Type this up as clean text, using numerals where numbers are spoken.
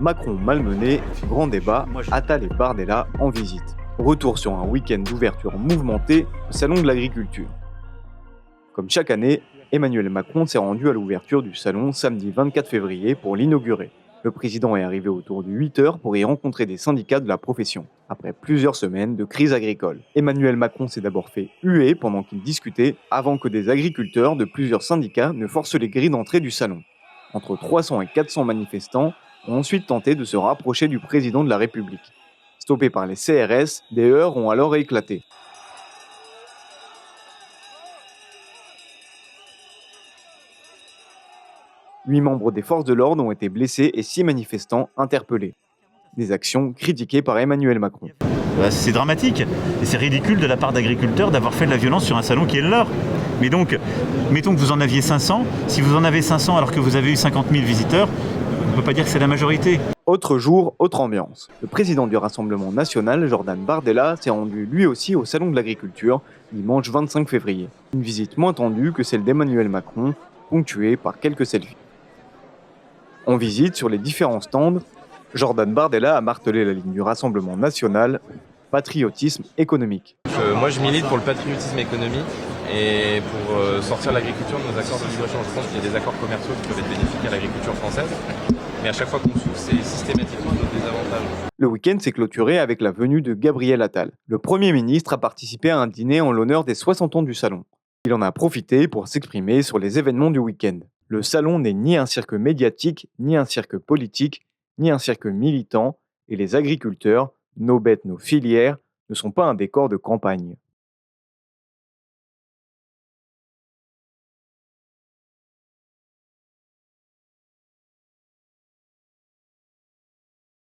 Macron malmené, grand débat, Attal et Bardella en visite. Retour sur un week-end d'ouverture mouvementé au Salon de l'Agriculture. Comme chaque année, Emmanuel Macron s'est rendu à l'ouverture du salon samedi 24 février pour l'inaugurer. Le président est arrivé autour de 8 heures pour y rencontrer des syndicats de la profession, après plusieurs semaines de crise agricole. Emmanuel Macron s'est d'abord fait huer pendant qu'il discutait, avant que des agriculteurs de plusieurs syndicats ne forcent les grilles d'entrée du salon. Entre 300 et 400 manifestants ont ensuite tenté de se rapprocher du président de la République. Stoppés par les CRS, des heurts ont alors éclaté. Huit membres des forces de l'ordre ont été blessés et 6 manifestants interpellés. Des actions critiquées par Emmanuel Macron. C'est dramatique et c'est ridicule de la part d'agriculteurs d'avoir fait de la violence sur un salon qui est le leur. Mais donc, mettons que vous en aviez 500, si vous en avez 500 alors que vous avez eu 50 000 visiteurs, on ne peut pas dire que c'est la majorité. Autre jour, autre ambiance. Le président du Rassemblement national, Jordan Bardella, s'est rendu lui aussi au Salon de l'Agriculture, dimanche 25 février. Une visite moins tendue que celle d'Emmanuel Macron, ponctuée par quelques selfies. En visite sur les différents stands, Jordan Bardella a martelé la ligne du Rassemblement national, patriotisme économique. Moi je milite pour le patriotisme économique et pour sortir l'agriculture de nos accords de libre-échange. Je pense qu'il y a des accords commerciaux qui peuvent être bénéfiques à l'agriculture française, mais à chaque fois qu'on s'ouvre, c'est systématiquement nos désavantages. Le week-end s'est clôturé avec la venue de Gabriel Attal. Le Premier ministre a participé à un dîner en l'honneur des 60 ans du salon. Il en a profité pour s'exprimer sur les événements du week-end. Le salon n'est ni un cirque médiatique, ni un cirque politique, ni un cirque militant, et les agriculteurs, nos bêtes, nos filières, ne sont pas un décor de campagne.